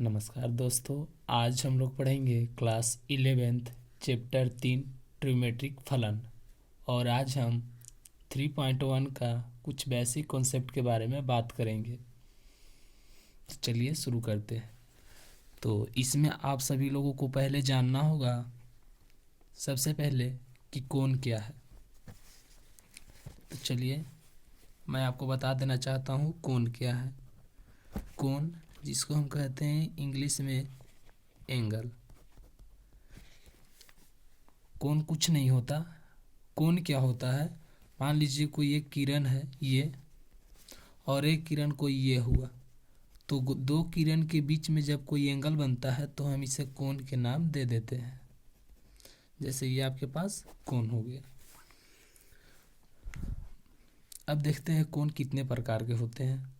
नमस्कार दोस्तों, आज हम लोग पढ़ेंगे क्लास 11th चैप्टर 3 ट्रिग्नोमेट्रिक फलन। और आज हम 3.1 का कुछ बेसिक कॉन्सेप्ट के बारे में बात करेंगे। तो चलिए शुरू करते हैं। तो इसमें आप सभी लोगों को पहले जानना होगा सबसे पहले कि कोण क्या है। तो चलिए मैं आपको बता देना चाहता हूँ कोण क्या है। कोण जिसको हम कहते हैं इंग्लिश में एंगल। कोण कुछ नहीं होता। कोण क्या होता है, मान लीजिए कोई एक किरण है ये, और एक किरण कोई ये हुआ, तो दो किरण के बीच में जब कोई एंगल बनता है तो हम इसे कोण के नाम दे देते हैं। जैसे ये आपके पास कोण हो गया। अब देखते हैं कोण कितने प्रकार के होते हैं।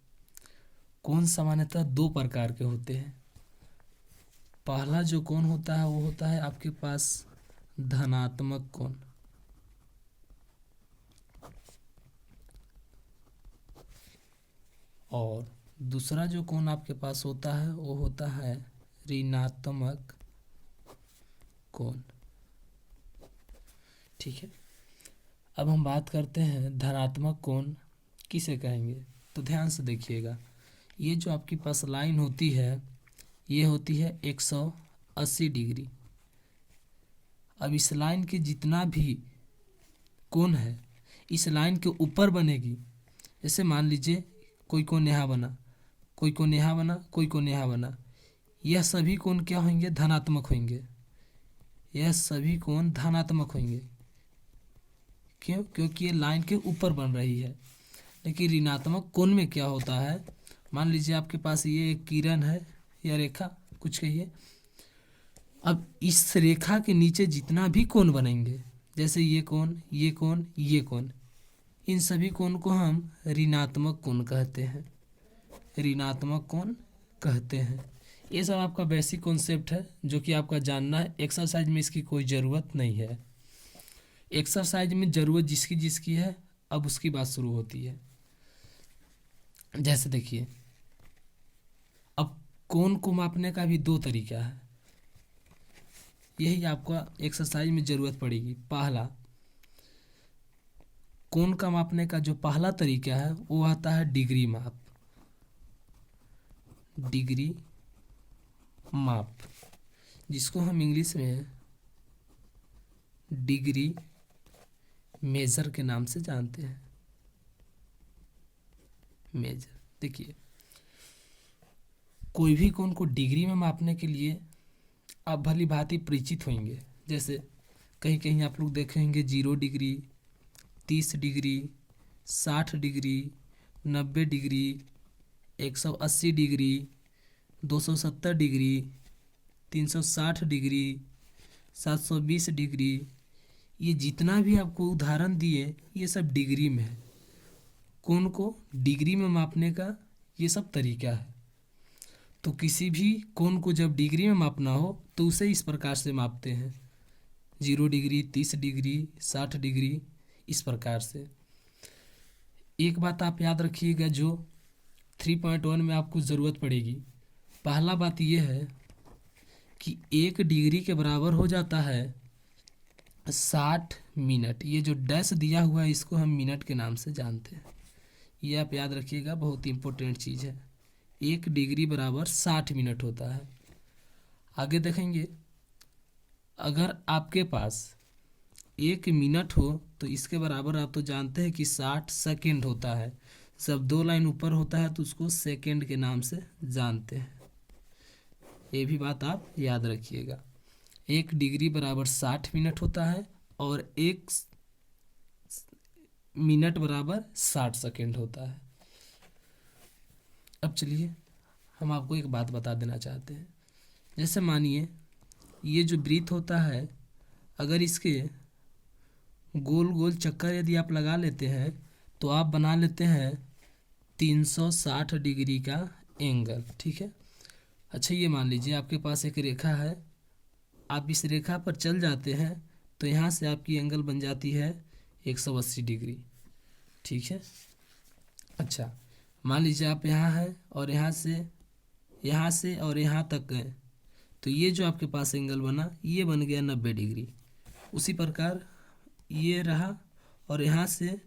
कोण सामान्यतः दो प्रकार के होते हैं। पहला जो कोण होता है वो होता है आपके पास धनात्मक कोण। और दूसरा जो कोण आपके पास होता है वो होता है ऋणात्मक कोण। ठीक है, अब हम बात करते हैं धनात्मक कोण किसे कहेंगे। तो ध्यान से देखिएगा, ये जो आपकी पास लाइन होती है ये होती है 180 डिग्री। अब इस लाइन के जितना भी कोण है इस लाइन के ऊपर बनेगी। जैसे मान लीजिए कोई कोण यहाँ बना, कोई कोण यहाँ बना, कोई कोण यहाँ बना, यह सभी कोण क्या होंगे, धनात्मक होंगे। यह सभी कोण धनात्मक होंगे। क्यों? क्योंकि ये लाइन के ऊपर बन रही है। लेकिन ऋणात्मक कोण में क्या होता है, मान लीजिए आपके पास ये एक किरण है या रेखा कुछ कहिए। अब इस रेखा के नीचे जितना भी कोण बनेंगे, जैसे ये कोण, ये कोण, ये कोण, इन सभी कोण को हम ऋणात्मक कोण कहते हैं। ऋणात्मक कोण कहते हैं। ये सब आपका बेसिक कॉन्सेप्ट है जो कि आपका जानना है। एक्सरसाइज में इसकी कोई ज़रूरत नहीं है। एक्सरसाइज में ज़रूरत जिसकी जिसकी है अब उसकी बात शुरू होती है। जैसे देखिए, अब कोण को मापने का भी दो तरीका है, यही आपका एक्सरसाइज में ज़रूरत पड़ेगी। पहला, कोण का मापने का जो पहला तरीका है वो आता है डिग्री माप। डिग्री माप जिसको हम इंग्लिश में डिग्री मेजर के नाम से जानते हैं। मेजर, देखिए कोई भी कोण को डिग्री में मापने के लिए आप भली भांति परिचित होंगे। जैसे कहीं कहीं आप लोग देखेंगे 0 degree, 30 degree, 60 degree, 90 degree, 180 degree, 270 degree, 360 degree, 720 degree. ये जितना भी आपको उदाहरण दिए ये सब डिग्री में है। कोण को डिग्री में मापने का ये सब तरीका है। तो किसी भी कोण को जब डिग्री में मापना हो तो उसे इस प्रकार से मापते हैं, 0 डिग्री, 30 डिग्री, 60 डिग्री, इस प्रकार से। एक बात आप याद रखिएगा जो 3.1 में आपको ज़रूरत पड़ेगी। पहला बात यह है कि 1 डिग्री के बराबर हो जाता है 60 मिनट। ये जो डैश दिया हुआ है इसको हम मिनट के नाम से जानते हैं। ये आप याद रखिएगा, बहुत इंपॉर्टेंट चीज़ है। 1 डिग्री बराबर 60 मिनट होता है। आगे देखेंगे, अगर आपके पास 1 मिनट हो तो इसके बराबर आप तो जानते हैं कि 60 सेकेंड होता है। जब 2 लाइन ऊपर होता है तो उसको सेकेंड के नाम से जानते हैं। ये भी बात आप याद रखिएगा। 1 डिग्री बराबर 60 मिनट होता है और 1 मिनट बराबर 60 सेकेंड होता है। अब चलिए हम आपको एक बात बता देना चाहते हैं। जैसे मानिए ये जो वृत्त होता है, अगर इसके गोल गोल चक्कर यदि आप लगा लेते हैं तो आप बना लेते हैं 360 डिग्री का एंगल। ठीक है। अच्छा, ये मान लीजिए आपके पास एक रेखा है, आप इस रेखा पर चल जाते हैं तो यहाँ से आपकी एंगल बन जाती है 180 डिग्री। ठीक है। अच्छा, मान लीजिए आप यहाँ हैं और यहाँ से यहाँ से और यहाँ तक है, तो ये जो आपके पास एंगल बना ये बन गया 90 डिग्री। उसी प्रकार ये रहा और यहाँ से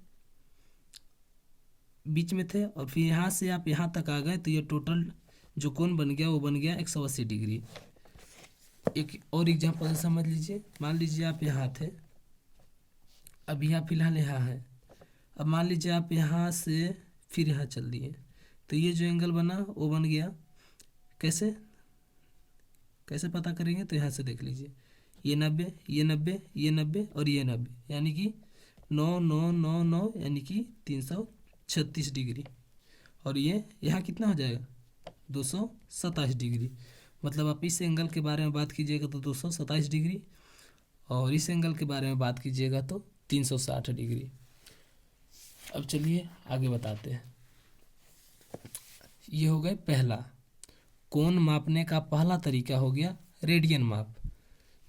बीच में थे और फिर यहाँ से आप यहाँ तक आ गए, तो ये टोटल जो कोण बन गया वो बन गया 180 डिग्री। एक और एग्जांपल समझ लीजिए, मान लीजिए आप यहाँ थे, अब यहाँ फिलहाल यहाँ है, अब मान लीजिए आप यहाँ से फिर यहाँ चल दिए, तो ये जो एंगल बना वो बन गया, कैसे कैसे पता करेंगे, तो यहाँ से देख लीजिए, ये 90, ये 90, ये 90 और ये 90, यानी कि 9 9 9 9 यानी कि 336 डिग्री। और ये यहाँ कितना हो जाएगा 227 डिग्री। मतलब आप इस एंगल के बारे में बात कीजिएगा तो 227 डिग्री, और इस एंगल के बारे में बात कीजिएगा तो 360 डिग्री। अब चलिए आगे बताते हैं। ये हो गए पहला, कोण मापने का पहला तरीका हो गया रेडियन माप,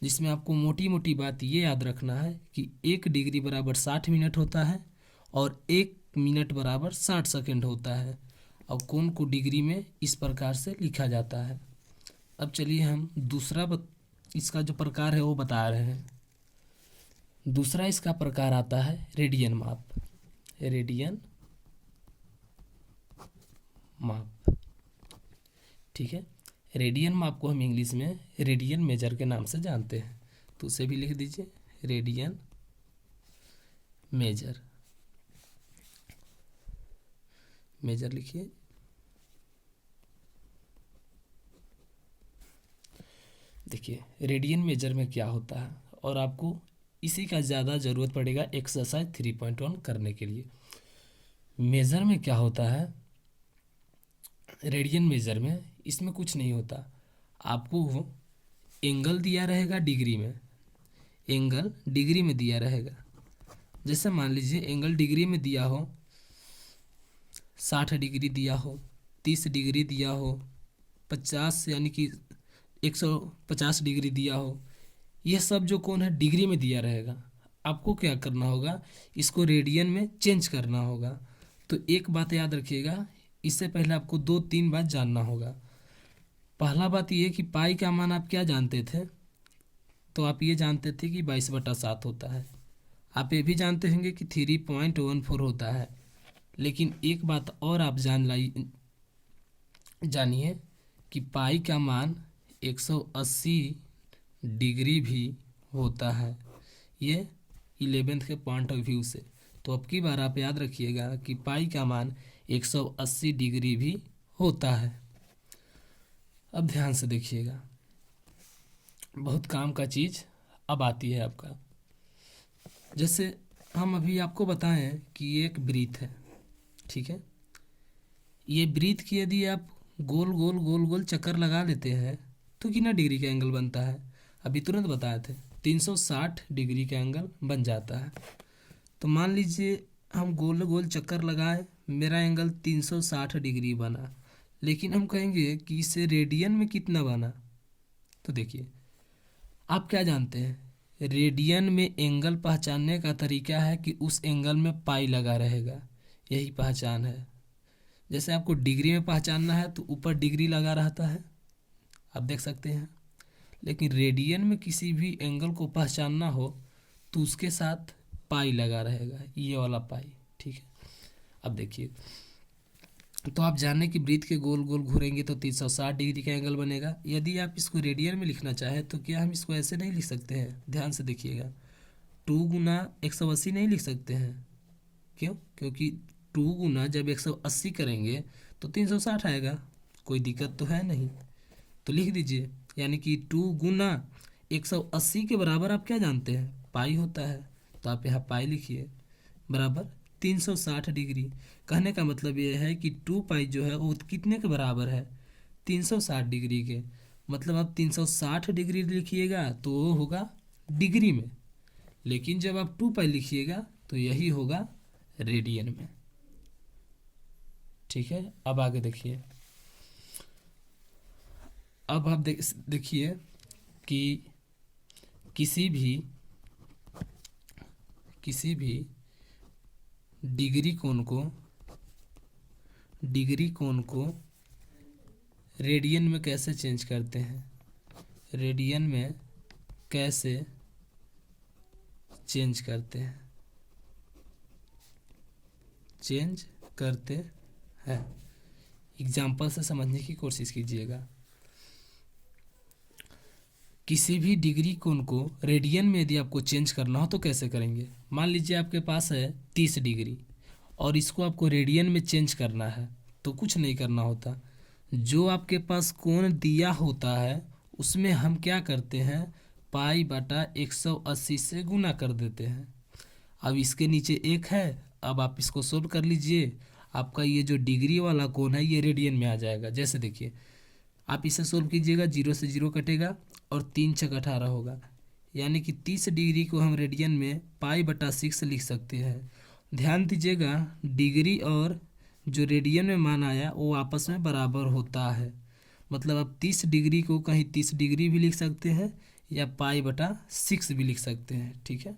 जिसमें आपको मोटी मोटी बात ये याद रखना है कि 1 डिग्री बराबर 60 मिनट होता है और 1 मिनट बराबर 60 सेकंड होता है, और कोण को डिग्री में इस प्रकार से लिखा जाता है। अब चलिए हम दूसरा इसका जो प्रकार है वो बता रहे हैं। दूसरा इसका प्रकार आता है रेडियन माप। रेडियन माप, ठीक है। रेडियन माप को हम इंग्लिश में रेडियन मेजर के नाम से जानते हैं, तो उसे भी लिख दीजिए, रेडियन मेजर। मेजर लिखिए। देखिए रेडियन मेजर में क्या होता है, और आपको इसी का ज़्यादा ज़रूरत पड़ेगा एक्सरसाइज 3.1 करने के लिए। मेज़र में क्या होता है, रेडियन मेज़र में इसमें कुछ नहीं होता, आपको वो एंगल दिया रहेगा डिग्री में, एंगल डिग्री में दिया रहेगा। जैसे मान लीजिए एंगल डिग्री में दिया हो, 60 डिग्री दिया हो, 30 डिग्री दिया हो, 50 यानी कि 150 डिग्री दिया हो, यह सब जो कोण है डिग्री में दिया रहेगा। आपको क्या करना होगा, इसको रेडियन में चेंज करना होगा। तो एक बात याद रखिएगा, इससे पहले आपको 2-3 बात जानना होगा। पहला बात ये कि पाई का मान आप क्या जानते थे, तो आप ये जानते थे कि 22/7 होता है। आप ये भी जानते होंगे कि 3.14 होता है। लेकिन एक बात और आप जानिए कि पाई का मान 180 डिग्री भी होता है, ये 11th के पॉइंट ऑफ व्यू से। तो अब की बार आप याद रखिएगा कि पाई का मान 180 डिग्री भी होता है। अब ध्यान से देखिएगा, बहुत काम का चीज़ अब आती है आपका। जैसे हम अभी आपको बताएं कि ये एक वृत्त है, ठीक है। ये वृत्त की यदि आप गोल गोल गोल गोल चक्कर लगा लेते हैं तो कितना डिग्री का एंगल बनता है, अभी तुरंत बताए थे, 360 डिग्री का एंगल बन जाता है। तो मान लीजिए हम गोल गोल चक्कर लगाए, मेरा एंगल 360 डिग्री बना, लेकिन हम कहेंगे कि इसे रेडियन में कितना बना। तो देखिए आप क्या जानते हैं, रेडियन में एंगल पहचानने का तरीका है कि उस एंगल में पाई लगा रहेगा, यही पहचान है। जैसे आपको डिग्री में पहचानना है तो ऊपर डिग्री लगा रहता है, आप देख सकते हैं। लेकिन रेडियन में किसी भी एंगल को पहचानना हो तो उसके साथ पाई लगा रहेगा, ये वाला पाई, ठीक है। अब देखिए, तो आप जाने कि वृत्त के गोल गोल घूरेंगे तो 360 डिग्री का एंगल बनेगा। यदि आप इसको रेडियन में लिखना चाहें तो क्या हम इसको ऐसे नहीं लिख सकते हैं, ध्यान से देखिएगा, 2 गुना 180 नहीं लिख सकते हैं। क्यों, क्योंकि 2 गुना जब 180 करेंगे तो 360 आएगा, कोई दिक्कत तो है नहीं। तो लिख दीजिए, यानी कि 2 गुना 180 के बराबर आप क्या जानते हैं, पाई होता है। तो आप यहाँ पाई लिखिए, बराबर 360 डिग्री। कहने का मतलब ये है कि 2 पाई जो है वो कितने के बराबर है, 360 डिग्री के। मतलब आप 360 डिग्री लिखिएगा तो वो होगा डिग्री में, लेकिन जब आप 2 पाई लिखिएगा तो यही होगा रेडियन में, ठीक है। अब आगे देखिए, अब आप देखिए कि किसी भी डिग्री कोण को रेडियन में कैसे चेंज करते हैं, रेडियन में कैसे चेंज करते हैं, चेंज करते हैं। एग्जाम्पल से समझने की कोशिश कीजिएगा। किसी भी डिग्री कोण को रेडियन में यदि आपको चेंज करना हो तो कैसे करेंगे। मान लीजिए आपके पास है 30 डिग्री और इसको आपको रेडियन में चेंज करना है, तो कुछ नहीं करना होता। जो आपके पास कोण दिया होता है उसमें हम क्या करते हैं, पाई बटा 180 से गुना कर देते हैं। अब इसके नीचे एक है, अब आप इसको सोल्व कर लीजिए। आपका ये जो डिग्री वाला कोण है ये रेडियन में आ जाएगा। जैसे देखिए, आप इसे सोल्व कीजिएगा, 0 से 0 कटेगा और 3 छक 18 होगा, यानी कि 30 डिग्री को हम रेडियन में पाई बटा 6 लिख सकते हैं। ध्यान दीजिएगा, डिग्री और जो रेडियन में मान आया वो आपस में बराबर होता है। मतलब आप 30 डिग्री को कहीं 30 डिग्री भी लिख सकते हैं या पाई बटा 6 भी लिख सकते हैं। ठीक है,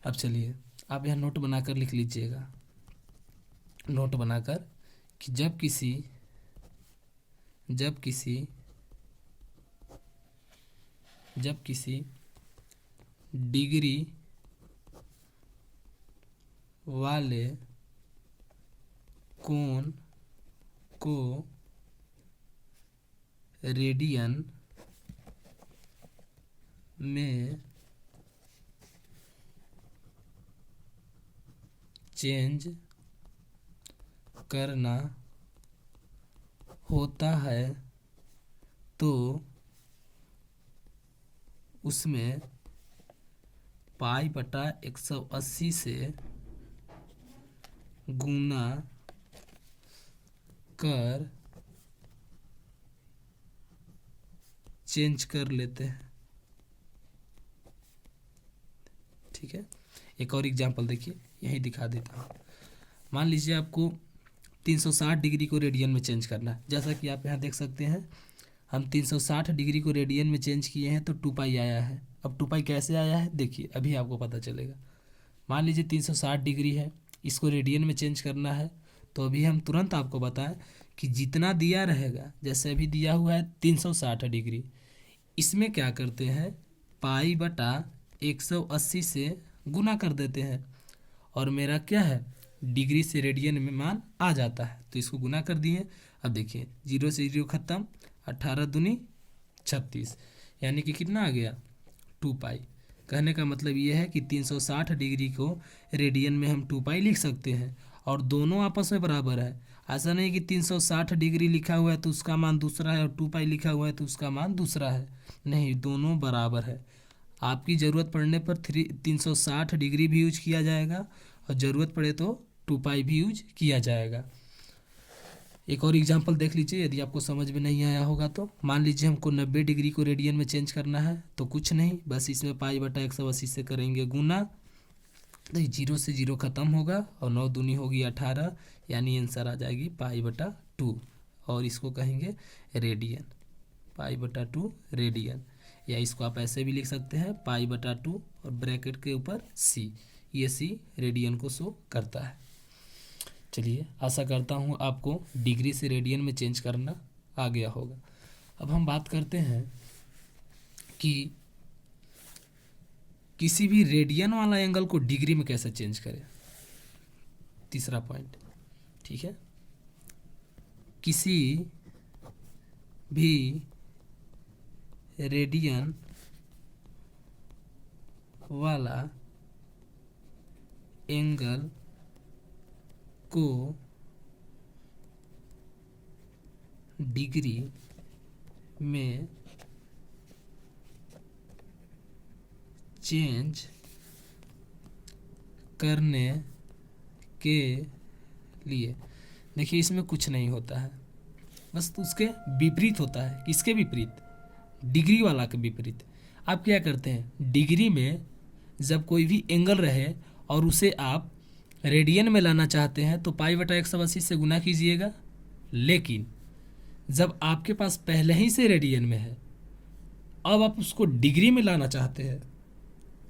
अब चलिए आप यहाँ नोट बनाकर लिख लीजिएगा। नोट बनाकर कि जब किसी डिग्री वाले कोण को रेडियन में चेंज करना होता है तो उसमें पाई बटा 180 से गुना कर चेंज कर लेते हैं। ठीक है, एक और एग्जांपल देखिए, यही दिखा देता हूँ। मान लीजिए आपको 360 डिग्री को रेडियन में चेंज करना है। जैसा कि आप यहाँ देख सकते हैं, हम 360 डिग्री को रेडियन में चेंज किए हैं तो 2 पाई आया है। अब 2 पाई कैसे आया है देखिए, अभी आपको पता चलेगा। मान लीजिए 360 डिग्री है, इसको रेडियन में चेंज करना है, तो अभी हम तुरंत आपको बताएं कि जितना दिया रहेगा, जैसे अभी दिया हुआ है 360 डिग्री, इसमें क्या करते हैं, पाई बटा 180 से गुना कर देते हैं। और मेरा क्या है, डिग्री से रेडियन में मान आ जाता है, तो इसको गुना कर दिए। अब देखिए 0 से 0 खत्म, 18 दूनी 36, यानी कि कितना आ गया, 2 पाई। कहने का मतलब ये है कि 360 डिग्री को रेडियन में हम 2 पाई लिख सकते हैं और दोनों आपस में बराबर है। ऐसा नहीं कि 360 डिग्री लिखा हुआ है तो उसका मान दूसरा है और 2 पाई लिखा हुआ है तो उसका मान दूसरा है, नहीं, दोनों बराबर है। आपकी ज़रूरत पड़ने पर 360 डिग्री भी यूज किया जाएगा और ज़रूरत पड़े तो 2 पाई भी यूज किया जाएगा। एक और एग्जांपल देख लीजिए, यदि आपको समझ में नहीं आया होगा तो। मान लीजिए हमको 90 डिग्री को रेडियन में चेंज करना है, तो कुछ नहीं, बस इसमें पाई बटा 180 से करेंगे गुना, तो 0 से 0 खत्म होगा और 9 दूनी होगी 18, यानी आंसर आ जाएगी पाई बटा 2, और इसको कहेंगे रेडियन, पाई बटा 2 रेडियन। या इसको आप ऐसे भी लिख सकते हैं, पाई बटा 2 और ब्रैकेट के ऊपर सी, ये सी रेडियन को शो करता है। चलिए, आशा करता हूँ आपको डिग्री से रेडियन में चेंज करना आ गया होगा। अब हम बात करते हैं कि किसी भी रेडियन वाला एंगल को डिग्री में कैसे चेंज करें। तीसरा पॉइंट, ठीक है, किसी भी रेडियन वाला एंगल को डिग्री में चेंज करने के लिए, देखिए इसमें कुछ नहीं होता है, बस तो उसके विपरीत होता है। किसके विपरीत, डिग्री वाला के विपरीत। आप क्या करते हैं, डिग्री में जब कोई भी एंगल रहे और उसे आप रेडियन में लाना चाहते हैं तो पाई बटा 180 से गुना कीजिएगा। लेकिन जब आपके पास पहले ही से रेडियन में है, अब आप उसको डिग्री में लाना चाहते हैं,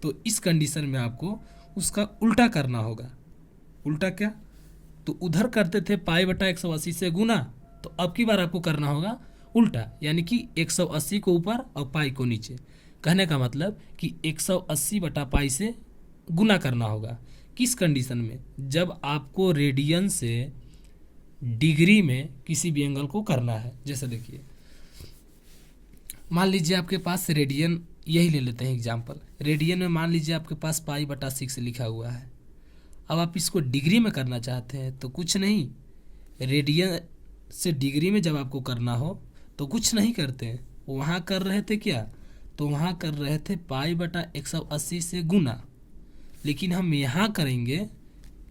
तो इस कंडीशन में आपको उसका उल्टा करना होगा। उल्टा क्या, तो उधर करते थे पाई बटा 180 से गुना तो अब की बार आपको करना होगा उल्टा, यानी कि 180 को ऊपर और पाई को नीचे। कहने का मतलब कि 180 बटा पाई से गुना करना होगा। किस कंडीशन में? जब आपको रेडियन से डिग्री में किसी भी एंगल को करना है। जैसे देखिए, मान लीजिए आपके पास रेडियन, यही ले लेते हैं एग्जाम्पल, रेडियन में मान लीजिए आपके पास पाई बटा 6 लिखा हुआ है। अब आप इसको डिग्री में करना चाहते हैं तो कुछ नहीं, रेडियन से डिग्री में जब आपको करना हो तो कुछ नहीं करते हैं, वहाँ कर रहे थे क्या, तो वहाँ कर रहे थे पाई बटा 180 से गुना। लेकिन हम यहाँ करेंगे,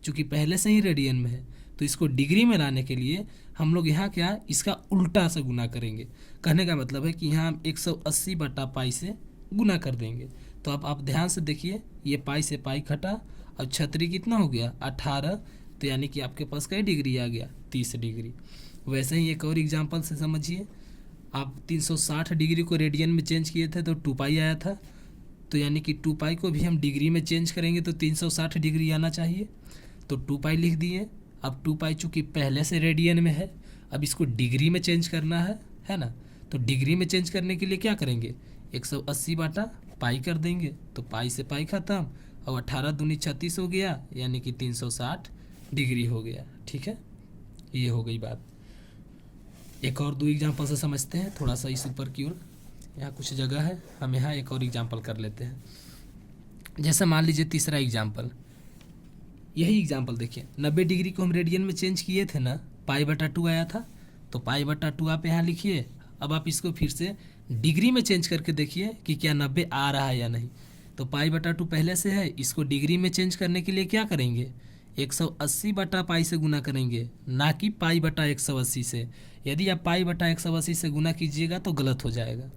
चूँकि पहले से ही रेडियन में है, तो इसको डिग्री में लाने के लिए हम लोग यहाँ क्या, इसका उल्टा से गुना करेंगे। कहने का मतलब है कि यहाँ हम 180 बटा पाई से गुना कर देंगे। तो अब आप ध्यान से देखिए, ये पाई से पाई घटा, अब छतरी कितना हो गया 18, तो यानी कि आपके पास कई डिग्री आ गया 30 डिग्री। वैसे ही एक और एग्जांपल से समझिए, आप 360 डिग्री को रेडियन में चेंज किए थे तो 2 पाई आया था, तो यानी कि 2 पाई को भी हम डिग्री में चेंज करेंगे तो 360 डिग्री आना चाहिए, तो 2 पाई लिख दिए। अब 2 पाई चूँकि पहले से रेडियन में है, अब इसको डिग्री में चेंज करना है ना, तो डिग्री में चेंज करने के लिए क्या करेंगे, 180 बाटा पाई कर देंगे, तो पाई से पाई खत्म, और 18 दूनी 36 हो गया, यानी कि 360 डिग्री हो गया। ठीक है, ये हो गई बात। एक और 2 एग्जाम्पल से समझते हैं, थोड़ा सा इस ऊपर की ओर, यहाँ कुछ जगह है, हम यहाँ एक और एग्जाम्पल कर लेते हैं। जैसे मान लीजिए तीसरा एग्जाम्पल, यही एग्जाम्पल देखिए, 90 डिग्री को हम रेडियन में चेंज किए थे ना, पाई बटा 2 आया था, तो पाई बटा 2 आप यहाँ लिखिए। अब आप इसको फिर से डिग्री में चेंज करके देखिए कि क्या 90 आ रहा है या नहीं। तो पाई बटा 2 पहले से है, इसको डिग्री में चेंज करने के लिए क्या करेंगे, 180 बटा पाई से गुना करेंगे, ना कि पाई बटा 180 से। यदि आप पाई बटा 180 से गुना कीजिएगा तो गलत हो जाएगा,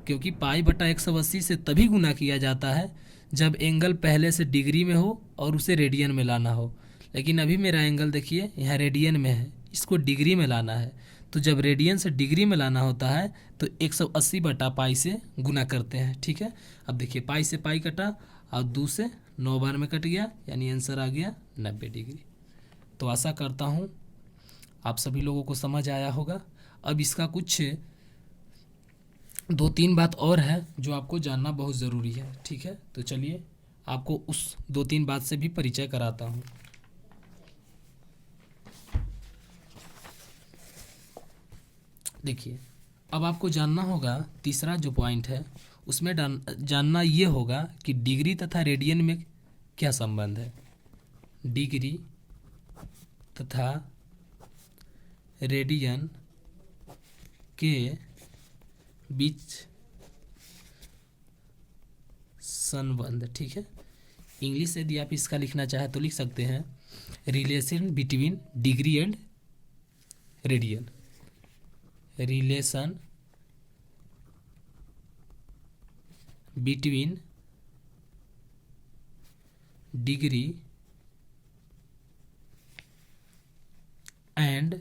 क्योंकि पाई बटा 180 से तभी गुना किया जाता है जब एंगल पहले से डिग्री में हो और उसे रेडियन में लाना हो। लेकिन अभी मेरा एंगल देखिए यहाँ रेडियन में है, इसको डिग्री में लाना है, तो जब रेडियन से डिग्री में लाना होता है तो 180 बटा पाई से गुना करते हैं। ठीक है, अब देखिए पाई से पाई कटा और 2 से 9 बार में कट गया, यानी आंसर आ गया 90 डिग्री। तो आशा करता हूँ आप सभी लोगों को समझ आया होगा। अब इसका कुछ 2-3 बात और है जो आपको जानना बहुत ज़रूरी है। ठीक है, तो चलिए आपको उस 2-3 बात से भी परिचय कराता हूँ। देखिए, अब आपको जानना होगा, तीसरा जो पॉइंट है उसमें जानना ये होगा कि डिग्री तथा रेडियन में क्या संबंध है। डिग्री तथा रेडियन के बीच संबंध। ठीक है, इंग्लिश यदि आप इसका लिखना चाहे तो लिख सकते हैं relation between degree and radian. Relation between degree and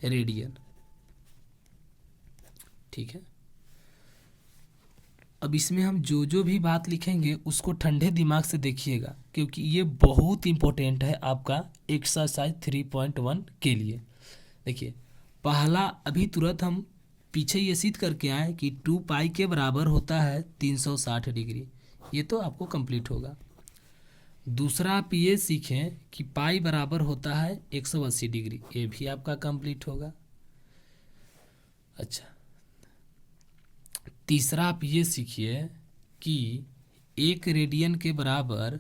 radian. ठीक है, अब इसमें हम जो जो भी बात लिखेंगे उसको ठंडे दिमाग से देखिएगा, क्योंकि ये बहुत इंपॉर्टेंट है आपका एक्सरसाइज 3.1 के लिए। देखिए, पहला अभी तुरंत हम पीछे ये सिद्ध करके आए कि 2 पाई के बराबर होता है 360 डिग्री, ये तो आपको कंप्लीट होगा। दूसरा आप ये सीखें कि पाई बराबर होता है 180 डिग्री, ये भी आपका कंप्लीट होगा। अच्छा, तीसरा आप ये सीखिए कि 1 रेडियन के बराबर,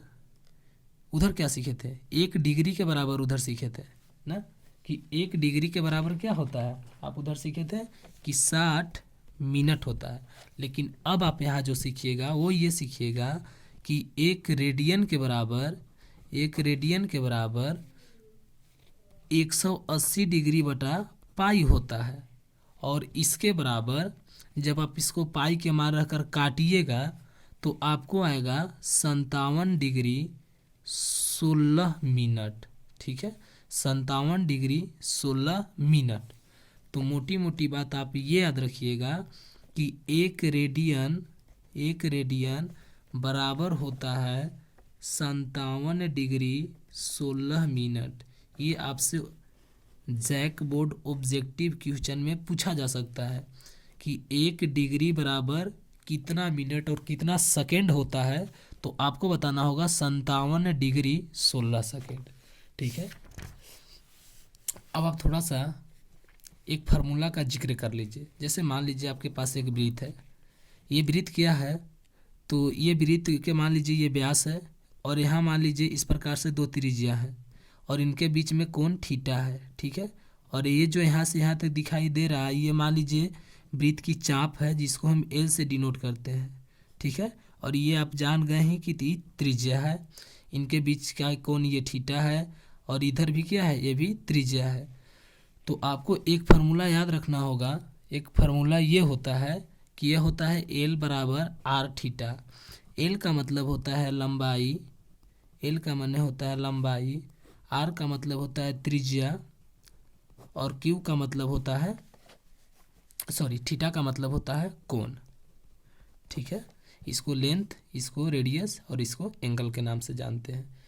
उधर क्या सीखे थे, 1 डिग्री के बराबर उधर सीखे थे ना, कि 1 डिग्री के बराबर क्या होता है, आप उधर सीखे थे कि 60 मिनट होता है। लेकिन अब आप यहाँ जो सीखिएगा वो ये सीखिएगा कि 1 रेडियन के बराबर 180 डिग्री बटा पाई होता है, और इसके बराबर जब आप इसको पाई के मान रखकर काटिएगा तो आपको आएगा 57 डिग्री 16 मिनट। ठीक है, 57 डिग्री 16 मिनट। तो मोटी मोटी बात आप ये याद रखिएगा कि 1 रेडियन बराबर होता है 57 डिग्री 16 मिनट। ये आपसे जैक बोर्ड ऑब्जेक्टिव क्वेश्चन में पूछा जा सकता है कि 1 डिग्री बराबर कितना मिनट और कितना सेकेंड होता है, तो आपको बताना होगा 57 डिग्री 16 सेकेंड। ठीक है, अब आप थोड़ा सा एक फार्मूला का जिक्र कर लीजिए। जैसे मान लीजिए आपके पास एक वृत्त है, ये वृत्त क्या है, तो ये वृत्त के मान लीजिए ये व्यास है, और यहाँ मान लीजिए इस प्रकार से 2 त्रिज्या हैं, और इनके बीच में कोण थीटा है। ठीक है, और ये जो यहाँ से यहाँ तक दिखाई दे रहा है, ये मान लीजिए वृत्त की चाप है, जिसको हम एल से डिनोट करते हैं। ठीक है, और ये आप जान गए हैं कि त्रिज्या है, इनके बीच का कोण ये थीटा है, और इधर भी क्या है, ये भी त्रिज्या है। तो आपको एक फार्मूला याद रखना होगा। एक फार्मूला ये होता है कि यह होता है एल बराबर आर थीटा। एल का मतलब होता है लंबाई, एल का माने होता है लंबाई, आर का मतलब होता है त्रिज्या, और क्यू का मतलब होता है थीटा का मतलब होता है कोण। ठीक है, इसको लेंथ, इसको रेडियस और इसको एंगल के नाम से जानते हैं।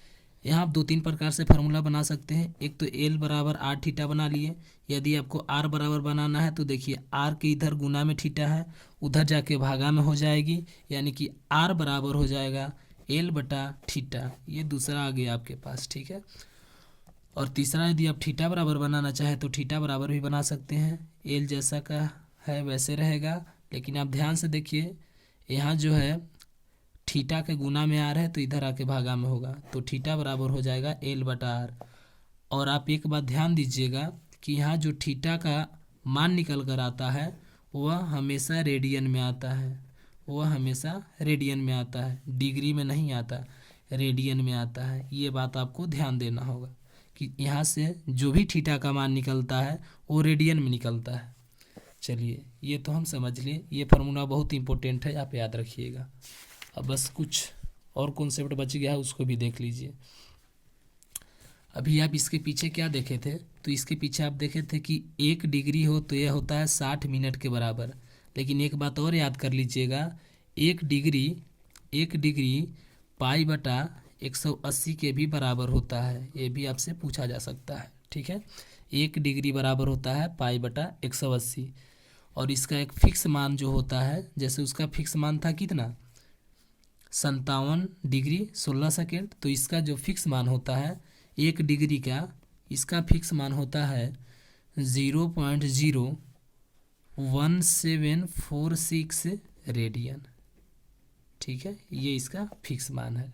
यहाँ आप 2-3 प्रकार से फार्मूला बना सकते हैं। एक तो एल बराबर आर थीटा बना लिए। यदि आपको आर बराबर बनाना है तो देखिए आर के इधर गुना में थीटा है, उधर जाके भागा में हो जाएगी, यानी कि आर बराबर हो जाएगा एल बटा थीटा। ये दूसरा आ गया आपके पास। ठीक है, और तीसरा यदि आप थीटा बराबर बनाना चाहें तो थीटा बराबर भी बना सकते हैं, एल जैसा का है वैसे रहेगा। लेकिन आप ध्यान से देखिए, यहाँ जो है थीटा के गुना में आर है, तो इधर आके भागा में होगा, तो थीटा बराबर हो जाएगा एल बटा आर। और आप एक बात ध्यान दीजिएगा कि यहाँ जो थीटा का मान निकल कर आता है वह हमेशा रेडियन में आता है, वह हमेशा रेडियन में आता है, डिग्री में नहीं आता, रेडियन में आता है। ये बात आपको ध्यान देना होगा कि यहाँ से जो भी थीटा का मान निकलता है वो रेडियन में निकलता है। चलिए, ये तो हम समझ लिए, ये फार्मूला बहुत इंपॉर्टेंट है, आप याद रखिएगा। अब बस कुछ और कॉन्सेप्ट बच गया है, उसको भी देख लीजिए। अभी आप इसके पीछे क्या देखे थे, तो इसके पीछे आप देखे थे कि 1 डिग्री हो तो यह होता है 60 मिनट के बराबर। लेकिन एक बात और याद कर लीजिएगा, 1 डिग्री पाई बटा 180 के भी बराबर होता है, ये भी आपसे पूछा जा सकता है। ठीक है, 1 डिग्री बराबर होता है पाई बटा 180, और इसका एक फिक्स मान जो होता है, जैसे उसका फिक्स मान था कितना 57 डिग्री 16 सेकेंड, तो इसका जो फिक्स मान होता है 1 डिग्री का, इसका फिक्स मान होता है 0.01746 रेडियन। ठीक है, ये इसका फिक्स मान है।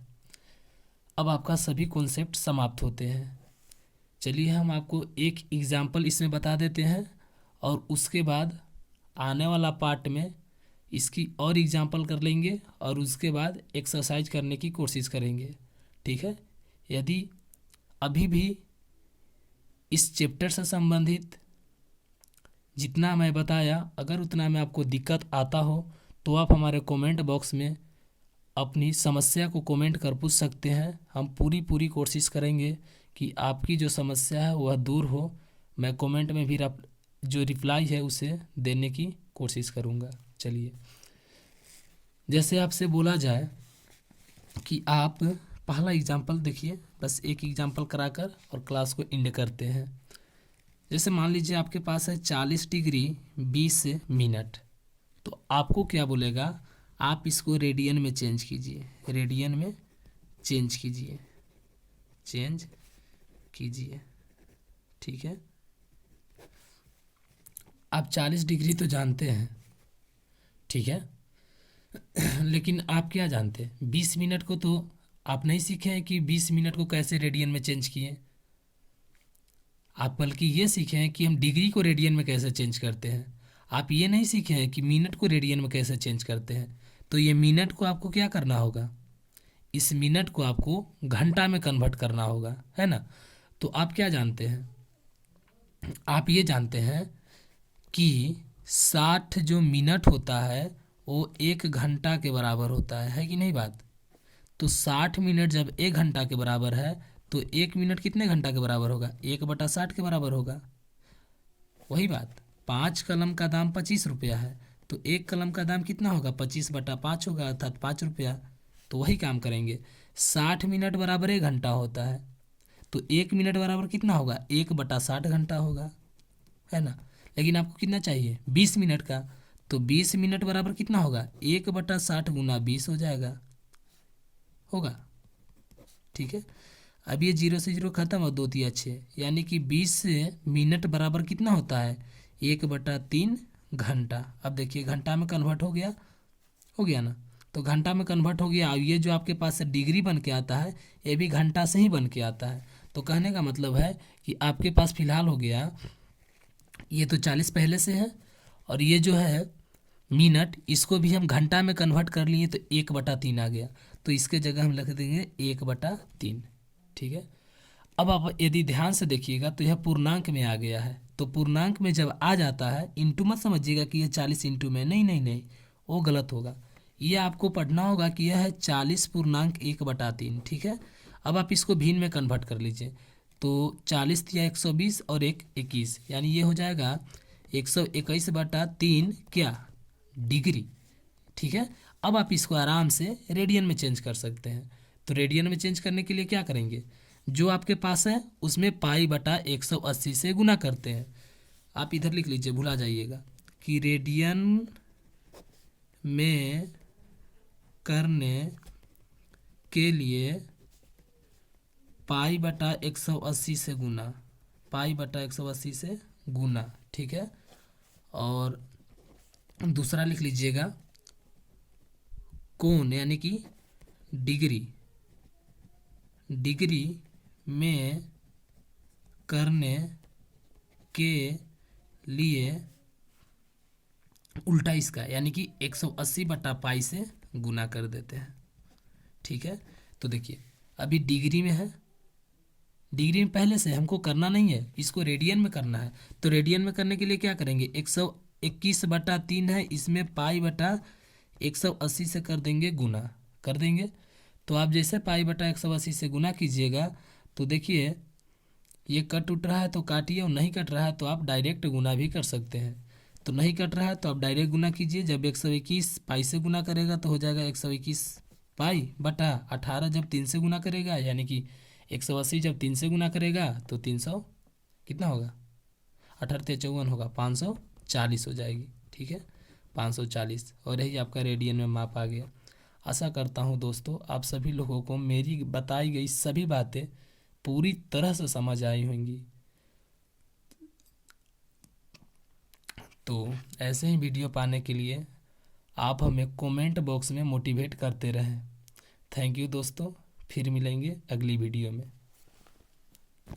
अब आपका सभी कॉन्सेप्ट समाप्त होते हैं। चलिए हम आपको एक एग्जाम्पल इसमें बता देते हैं, और उसके बाद आने वाला पार्ट में इसकी और एग्जाम्पल कर लेंगे, और उसके बाद एक्सरसाइज करने की कोशिश करेंगे। ठीक है, यदि अभी भी इस चैप्टर से संबंधित जितना मैं बताया, अगर उतना में आपको दिक्कत आता हो तो आप हमारे कमेंट बॉक्स में अपनी समस्या को कमेंट कर पूछ सकते हैं। हम पूरी कोशिश करेंगे कि आपकी जो समस्या है वह दूर हो। मैं कमेंट में भी जो रिप्लाई है उसे देने की कोशिश करूँगा। चलिए, जैसे आपसे बोला जाए कि आप पहला एग्जाम्पल देखिए, बस एक एग्जाम्पल कराकर और क्लास को एंड करते हैं। जैसे मान लीजिए आपके पास है 40 डिग्री 20 मिनट, तो आपको क्या बोलेगा, आप इसको रेडियन में चेंज कीजिए, रेडियन में चेंज कीजिए। ठीक है, आप 40 डिग्री तो जानते हैं, ठीक है, लेकिन आप क्या जानते हैं 20 मिनट को तो आप नहीं सीखे हैं कि 20 मिनट को कैसे रेडियन में चेंज किए। आप बल्कि ये सीखे हैं कि हम डिग्री को रेडियन में कैसे चेंज करते हैं। आप ये नहीं सीखे हैं कि मिनट को रेडियन में कैसे चेंज करते हैं। तो ये मिनट को आपको क्या करना होगा, इस मिनट को आपको घंटा में कन्वर्ट करना होगा, है ना। तो आप क्या जानते हैं, आप ये जानते हैं कि 60 जो मिनट होता है वो 1 घंटा के बराबर होता है कि नहीं बात। तो 60 मिनट जब 1 घंटा के बराबर है तो 1 मिनट कितने घंटा के बराबर होगा, 1/60 के बराबर होगा। वही बात, 5 कलम का दाम 25 रुपया है, तो 1 कलम का दाम कितना होगा, 25/5 होगा, अर्थात 5 रुपया। तो वही काम करेंगे, 60 मिनट बराबर 1 घंटा होता है। तो 1 मिनट बराबर कितना होगा, 1/60 घंटा होगा, है ना। लेकिन आपको कितना चाहिए, 20 मिनट का, तो 20 मिनट बराबर कितना होगा, 1/60 गुना 20 हो जाएगा, होगा। ठीक है, अब ये 0 से 0 खत्म और 2×3=6, यानी कि 20 मिनट बराबर कितना होता है, 1/3 घंटा। अब देखिए घंटा में कन्वर्ट हो गया ना, तो घंटा में कन्वर्ट हो गया। अब ये जो आपके पास से डिग्री बन के आता है, ये भी घंटा से ही बन के आता है। तो कहने का मतलब है कि आपके पास फिलहाल हो गया, ये तो 40 पहले से है, और ये जो है मिनट, इसको भी हम घंटा में कन्वर्ट कर लिए तो 1/3 आ गया, तो इसके जगह हम लिख देंगे 1/3। ठीक है, अब आप यदि ध्यान से देखिएगा तो यह पूर्णांक में आ गया है। तो पूर्णांक में जब आ जाता है, इंटू मत समझिएगा कि यह 40 इंटू में, नहीं नहीं नहीं, वो गलत होगा। ये आपको पढ़ना होगा कि यह है 40.1/3। ठीक है, अब आप इसको भिन्न में कन्वर्ट कर लीजिए, तो 40 या 120 और 1 21, यानी ये हो जाएगा 121/3 क्या, डिग्री। ठीक है, अब आप इसको आराम से रेडियन में चेंज कर सकते हैं। तो रेडियन में चेंज करने के लिए क्या करेंगे, जो आपके पास है उसमें π/180 से गुना करते हैं। आप इधर लिख लीजिए, भुला जाइएगा, कि रेडियन में करने के लिए π/180 से गुना, π/180 से गुना। ठीक है, और दूसरा लिख लीजिएगा कोण, यानी कि डिग्री, डिग्री में करने के लिए उल्टा इसका, यानी कि 180/π से गुना कर देते हैं। ठीक है, तो देखिए अभी डिग्री में है, डिग्री में पहले से हमको करना नहीं है, इसको रेडियन में करना है। तो रेडियन में करने के लिए क्या करेंगे, 121/3 है, इसमें π/180 से कर देंगे गुना, कर देंगे। तो आप जैसे π/180 से गुना कीजिएगा, तो देखिए ये कट उठ रहा है तो काटिए, और नहीं कट रहा है तो आप डायरेक्ट गुना भी कर सकते हैं। तो नहीं कट रहा है तो आप डायरेक्ट गुना कीजिए, जब 121 पाई से गुना करेगा तो हो जाएगा 121 π/18, जब 3 से गुना करेगा, यानी कि 180 जब 3 से गुना करेगा तो 300 कितना होगा, 18×3 = 54 होगा, 540 हो जाएगी। ठीक है, 540, और यही आपका रेडियन में माप आ गया। आशा करता हूँ दोस्तों आप सभी लोगों को मेरी बताई गई सभी बातें पूरी तरह से समझ आई होंगी। तो ऐसे ही वीडियो पाने के लिए आप हमें कमेंट बॉक्स में मोटिवेट करते रहें। थैंक यू दोस्तों, फिर मिलेंगे अगली वीडियो में।